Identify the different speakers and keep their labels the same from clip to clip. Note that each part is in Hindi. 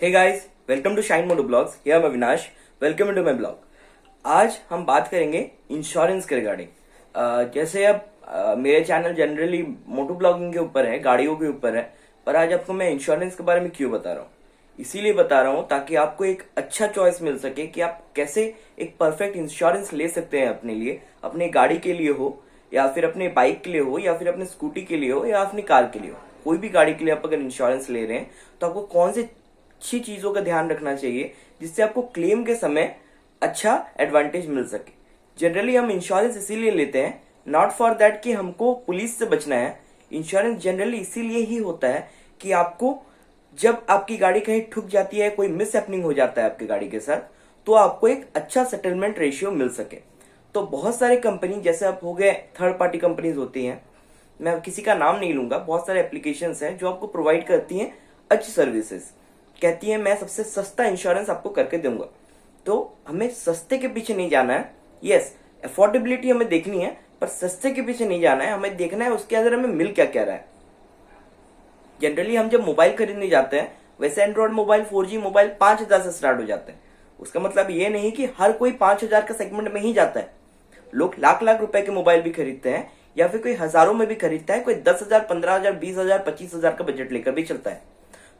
Speaker 1: Hey guys, welcome to Shine Moto blogs. Here मैं Avinash. Welcome to my blog. आज हम बात करेंगे इंश्योरेंस के रिगार्डिंग। जैसे अब मेरे चैनल जनरली मोटो ब्लॉगिंग के ऊपर है, गाड़ियों के ऊपर है, पर आज आपको मैं इंश्योरेंस के बारे में क्यों बता रहा हूँ? इसीलिए बता रहा हूँ ताकि आपको एक अच्छा चॉइस मिल सके कि आप कैसे एक परफेक्ट इंश्योरेंस ले सकते हैं अपने लिए, अपनी गाड़ी के लिए हो या फिर अपने बाइक के लिए हो या फिर अपने स्कूटी के लिए हो या अपनी कार के लिए हो। कोई भी गाड़ी के लिए आप अगर इंश्योरेंस ले रहे हैं तो आपको कौन से अच्छी चीजों का ध्यान रखना चाहिए जिससे आपको क्लेम के समय अच्छा एडवांटेज मिल सके। जनरली हम इंश्योरेंस इसीलिए लेते हैं, नॉट फॉर दैट कि हमको पुलिस से बचना है। इंश्योरेंस जनरली इसीलिए ही होता है कि आपको जब आपकी गाड़ी कहीं ठुक जाती है, कोई मिस हैपनिंग हो जाता है आपकी गाड़ी के साथ, तो आपको एक अच्छा सेटलमेंट रेशियो मिल सके। तो बहुत सारे कंपनी, जैसे आप हो गए थर्ड पार्टी कंपनीज होती हैं, मैं किसी का नाम नहीं लूंगा, बहुत सारे एप्लीकेशंस हैं जो आपको प्रोवाइड करती हैं अच्छी सर्विसेज, कहती है मैं सबसे सस्ता इंश्योरेंस आपको करके दूंगा। तो हमें सस्ते के पीछे नहीं जाना है। यस, अफोर्डेबिलिटी हमें देखनी है, पर सस्ते के पीछे नहीं जाना है। हमें देखना है उसके अंदर हमें मिल क्या क्या रहा है। जनरली हम जब मोबाइल खरीदने जाते हैं, वैसे एंड्रॉइड मोबाइल 4G मोबाइल 5,000 से स्टार्ट हो जाते हैं। उसका मतलब ये नहीं कि हर कोई 5,000 का सेगमेंट में ही जाता है। लोग लाख लाख रुपए के मोबाइल भी खरीदते हैं या फिर कोई हजारों में भी खरीदता है, कोई 10,000, 15,000, 20,000, 25,000 का बजट लेकर भी चलता है।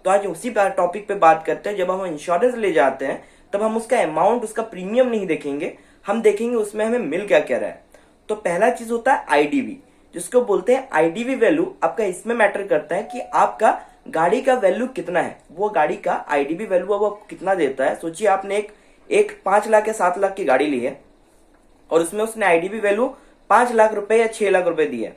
Speaker 1: तो आज उसी टॉपिक पे बात करते हैं। जब हम इंश्योरेंस ले जाते हैं तब हम उसका अमाउंट, उसका प्रीमियम नहीं देखेंगे, हम देखेंगे उसमें हमें मिल क्या क्या रहा है। तो पहला चीज होता है आईडीवी, जिसको बोलते हैं आईडीवी वैल्यू। आपका इसमें मैटर करता है कि आपका गाड़ी का वैल्यू कितना है, वो गाड़ी का आईडीवी वैल्यू वो कितना देता है। सोचिए आपने एक 5 लाख या 7 लाख की गाड़ी ली है और उसमें उसने आईडीवी वैल्यू 5 लाख रुपए या 6 लाख रुपए दी है,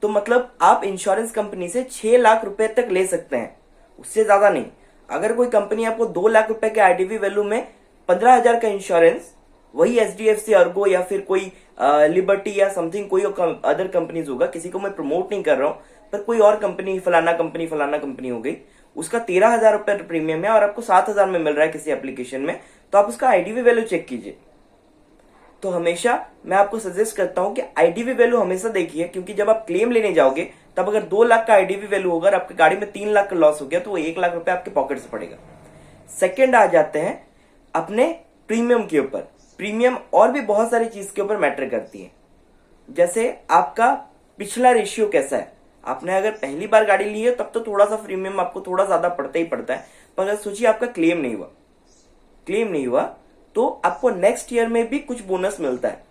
Speaker 1: तो मतलब आप इंश्योरेंस कंपनी से 6 लाख रुपए तक ले सकते हैं, उससे ज्यादा नहीं। अगर कोई कंपनी आपको 2 लाख रुपए के आईडीवी वैल्यू में 15,000 का इंश्योरेंस, वही एचडीएफसी, अर्गो या फिर कोई लिबर्टी या समथिंग कोई अदर कंपनीज होगा, किसी को मैं प्रमोट नहीं कर रहा हूं, पर कोई और कंपनी, फलाना कंपनी हो गई, उसका 13,000 रुपए प्रीमियम है और आपको 7,000 में मिल रहा है किसी एप्लीकेशन में, तो आप उसका आईडीवी वैल्यू चेक कीजिए। तो हमेशा मैं आपको सजेस्ट करता हूं कि आईडीवी वैल्यू हमेशा देखिए, क्योंकि जब आप क्लेम लेने जाओगे तब अगर 2 लाख का आईडीवी वैल्यू होगा और आपकी गाड़ी में 3 लाख का लॉस हो गया तो वो 1 लाख रुपए आपके पॉकेट से पड़ेगा। सेकंड आ जाते हैं अपने प्रीमियम के ऊपर। प्रीमियम और भी बहुत सारी चीज के ऊपर मैटर करती है, जैसे आपका पिछला रेशियो कैसा है। आपने अगर पहली बार गाड़ी ली है तब तो थोड़ा सा प्रीमियम आपको थोड़ा ज्यादा पड़ता ही पड़ता है, पर अगर सोचिए आपका क्लेम नहीं हुआ तो आपको नेक्स्ट ईयर में भी कुछ बोनस मिलता है,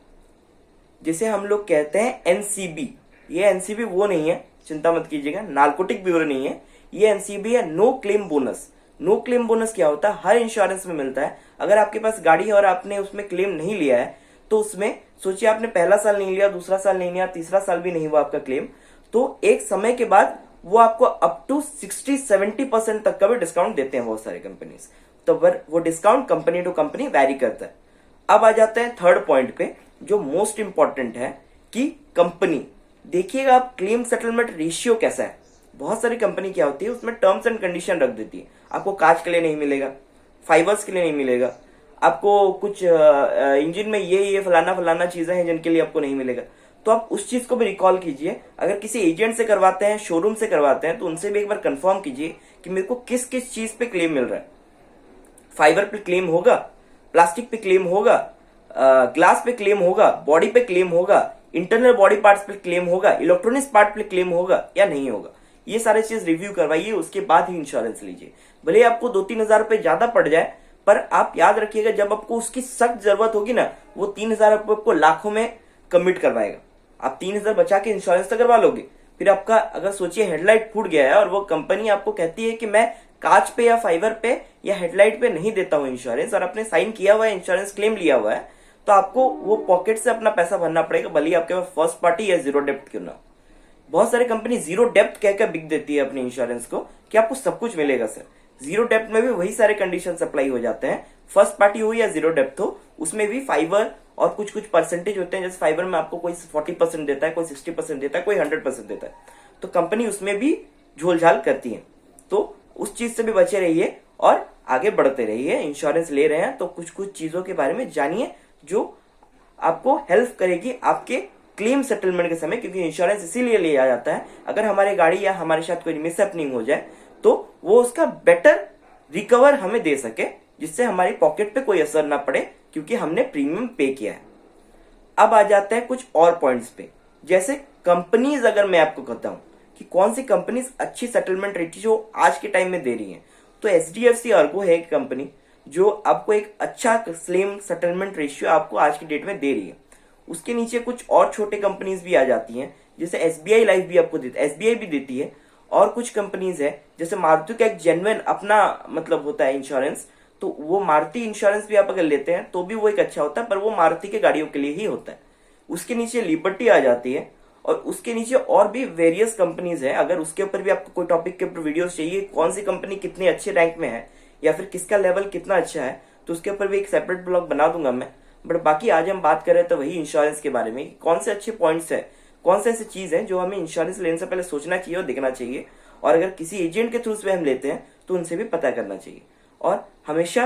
Speaker 1: जिसे हम लोग कहते हैं एनसीबी। ये एनसीबी वो नहीं है, चिंता मत कीजिएगा, नार्कोटिक ब्यूरो नहीं है, ये एनसीबी है, no claim bonus. No claim bonus क्या होता है? हर इंश्योरेंस में मिलता है। अगर आपके पास गाड़ी है और आपने उसमें क्लेम नहीं लिया है, तो उसमें सोचिए आपने पहला साल नहीं लिया, दूसरा साल नहीं लिया, तीसरा साल भी नहीं हुआ आपका क्लेम, तो एक समय के बाद वो आपको अप टू 60-70% तक का भी डिस्काउंट देते हैं बहुत सारे कंपनीज। तो वो discount company to company vary करता है। अब आ जाते हैं थर्ड पॉइंट पे, जो मोस्ट इंपॉर्टेंट है कि कंपनी, देखिएगा आप क्लेम सेटलमेंट रेशियो कैसा है। बहुत सारी कंपनी क्या होती है, उसमें टर्म्स एंड कंडीशन रख देती है। आपको कांच के लिए नहीं मिलेगा, फाइबर्स के लिए नहीं मिलेगा, आपको कुछ इंजन में ये फलाना फलाना चीजें हैं जिनके लिए आपको नहीं मिलेगा। तो आप उस चीज को भी रिकॉल कीजिए। अगर किसी एजेंट से करवाते हैं, शोरूम से करवाते हैं, तो उनसे भी एक बार कंफर्म कीजिए कि मेरे को किस किस चीज पे क्लेम मिल रहा है। फाइबर पे क्लेम होगा, प्लास्टिक पे क्लेम होगा, ग्लास पे क्लेम होगा, बॉडी पे क्लेम होगा, इंटरनल बॉडी पार्ट्स पे क्लेम होगा, इलेक्ट्रॉनिक्स पार्ट पे क्लेम होगा या नहीं होगा। ये सारे चीज रिव्यू करवाइए, उसके बाद ही इंश्योरेंस लीजिए। भले आपको 2-3 हजार रुपए ज्यादा पड़ जाए, पर आप याद रखिएगा जब आपको उसकी सख्त जरूरत होगी ना, वो 3,000 रुपए आपको लाखों में कमिट करवाएगा। आप 3,000 बचा के इंश्योरेंस तो करवा लोगे, फिर आपका अगर सोचिए हेडलाइट फूट गया है और वो कंपनी आपको कहती है कि मैं कांच पे या फाइबर पे या हेडलाइट पे नहीं देता हूं इंश्योरेंस, और आपने साइन किया हुआ है, इंश्योरेंस क्लेम लिया हुआ है, तो आपको वो पॉकेट से अपना पैसा भरना पड़ेगा, भले ही आपके पास फर्स्ट पार्टी या जीरो डेप्थ क्यों ना। बहुत सारी कंपनी जीरो डेप्थ कहकर बिक देती है अपने इंश्योरेंस को कि आपको सब कुछ मिलेगा सर। जीरो डेप्थ में भी वही सारे कंडीशन अप्लाई हो जाते हैं, फर्स्ट पार्टी हो या जीरो डेप्थ हो, उसमें भी फाइबर और कुछ कुछ परसेंटेज होते हैं। जैसे फाइबर में आपको कोई 40% देता है, कोई 60% देता है, कोई 100% देता है, तो कंपनी उसमें भी झोलझाल करती है। तो उस चीज से भी बचे रहिए और आगे बढ़ते रहिए। इंश्योरेंस ले रहे हैं तो कुछ कुछ चीजों के बारे में जानिए जो आपको हेल्प करेगी आपके क्लेम सेटलमेंट के समय, क्योंकि इंश्योरेंस इसीलिए लिया जाता है अगर हमारी गाड़ी या हमारे साथ कोई मिसहैपनिंग हो जाए तो वो उसका बेटर रिकवर हमें दे सके, जिससे हमारी पॉकेट पे कोई असर ना पड़े क्योंकि हमने प्रीमियम पे किया है। अब आ जाते हैं कुछ और पॉइंट्स पे, जैसे कंपनीज। अगर मैं आपको कहता हूं कि कौन सी कंपनीज अच्छी सेटलमेंट रेशियो आज के टाइम में दे रही है, तो HDFC अर्गो है एक कंपनी जो आपको एक अच्छा स्लिम सेटलमेंट रेशियो आपको आज की डेट में दे रही है। उसके नीचे कुछ और छोटे कंपनीज भी आ जाती हैं, जैसे SBI लाइफ भी आपको देती है, SBI भी देती है। और कुछ कंपनीज है जैसे मारुति का एक जेन्युइन अपना मतलब होता है इंश्योरेंस, तो वो मारुति इंश्योरेंस भी आप अगर लेते हैं तो भी वो एक अच्छा होता है, पर वो मारुति के गाड़ियों के लिए ही होता है। उसके नीचे लिबर्टी आ जाती है, और उसके नीचे और भी वेरियस कंपनीज है। अगर उसके ऊपर भी आपको कोई टॉपिक के ऊपर वीडियोस चाहिए, कौन सी कंपनी कितने अच्छे रैंक में है या फिर किसका लेवल कितना अच्छा है, तो उसके ऊपर भी एक सेपरेट ब्लॉग बना दूंगा मैं। बट बाकी आज हम बात करें तो वही इंश्योरेंस के बारे में, कौन से अच्छे पॉइंट्स है, कौन से ऐसी चीज है जो हमें इंश्योरेंस लेने से पहले सोचना चाहिए और देखना चाहिए, और अगर किसी एजेंट के थ्रू से हम लेते हैं तो उनसे भी पता करना चाहिए। और हमेशा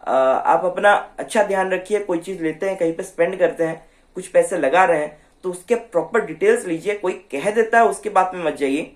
Speaker 1: आप अपना अच्छा ध्यान रखिए, कोई चीज लेते हैं, कहीं पे स्पेंड करते हैं, कुछ पैसे लगा रहे हैं, तो उसके प्रॉपर डिटेल्स लीजिए। कोई कह देता है उसके बात में मत जाइए,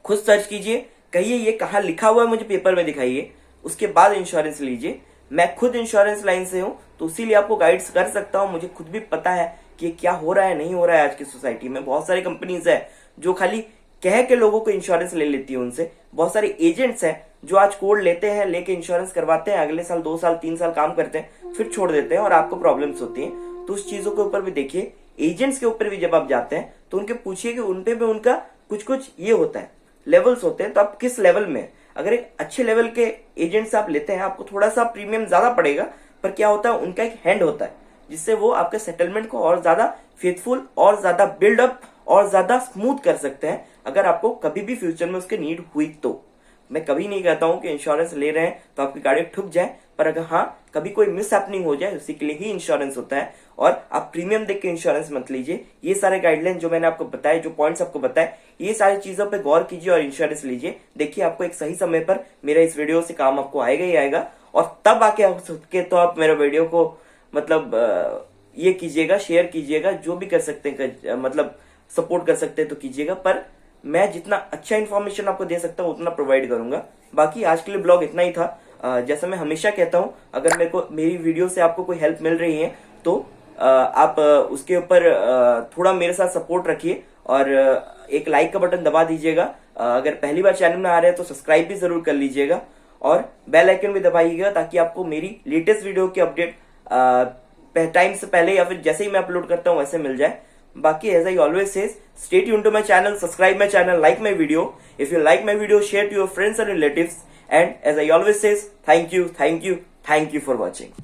Speaker 1: खुद सर्च कीजिए, कहिए ये कहाँ लिखा हुआ है मुझे पेपर में दिखाइए, उसके बाद इंश्योरेंस लीजिए। मैं खुद इंश्योरेंस लाइन से हूं, तो इसीलिए आपको गाइड्स कर सकता हूं। मुझे खुद भी पता है कि क्या हो रहा है नहीं हो रहा है आज की सोसाइटी में। बहुत सारी कंपनीज है जो खाली कह के लोगों को इंश्योरेंस ले लेती है उनसे। बहुत सारे एजेंट्स हैं जो आज कोड लेते हैं, लेके इंश्योरेंस करवाते हैं, अगले साल 2 साल 3 साल काम करते हैं, फिर छोड़ देते हैं और आपको प्रॉब्लम्स होती हैं। तो उस चीजों के ऊपर भी देखिए। एजेंट्स के ऊपर भी जब आप जाते हैं तो उनके पूछिए कि उनपे भी उनका कुछ कुछ ये होता है, लेवल्स होते हैं, तो आप किस लेवल में। अगर एक अच्छे लेवल के एजेंट से आप लेते हैं, आपको थोड़ा सा प्रीमियम ज्यादा पड़ेगा, पर क्या होता है उनका एक हैंड होता है जिससे वो आपके सेटलमेंट को और ज्यादा फेथफुल और ज्यादा बिल्डअप और ज्यादा स्मूथ कर सकते हैं, अगर आपको कभी भी फ्यूचर में उसकी नीड हुई तो। मैं कभी नहीं कहता हूं कि इंश्योरेंस ले रहे हैं तो आपकी गाड़ी ठुक जाए, पर अगर हाँ कभी कोई मिस हैपनिंग हो जाए, उसी के लिए ही इंश्योरेंस होता है। और आप प्रीमियम देख के इंश्योरेंस मत लीजिए। ये सारे गाइडलाइन जो मैंने आपको बताए, जो पॉइंट्स आपको बताए, ये सारी चीजों पे गौर कीजिए और इंश्योरेंस लीजिए। देखिए आपको एक सही समय पर मेरा इस वीडियो से काम आपको आएगा ही आएगा, और तब आके हो सके तो आप मेरे वीडियो को मतलब ये कीजिएगा, शेयर कीजिएगा, जो भी कर सकते हैं, मतलब सपोर्ट कर सकते हैं तो कीजिएगा। पर मैं जितना अच्छा इन्फॉर्मेशन आपको दे सकता हूँ उतना प्रोवाइड करूंगा। बाकी आज के लिए ब्लॉग इतना ही था। जैसा मैं हमेशा कहता हूँ, अगर मेरे को मेरी वीडियो से आपको कोई हेल्प मिल रही है तो आप उसके ऊपर थोड़ा मेरे साथ सपोर्ट रखिए और एक लाइक का बटन दबा दीजिएगा। अगर पहली बार चैनल में आ रहे हैं तो सब्सक्राइब भी जरूर कर लीजिएगा और बेल आइकन भी दबाइएगा, ताकि आपको मेरी लेटेस्ट वीडियो की अपडेट टाइम से पहले या फिर जैसे ही मैं अपलोड करता हूँ वैसे मिल जाए। Baki, as I always says, stay tuned to my channel, subscribe my channel, like my video. If you like my video, share to your friends and relatives. And as I always says, thank you for watching.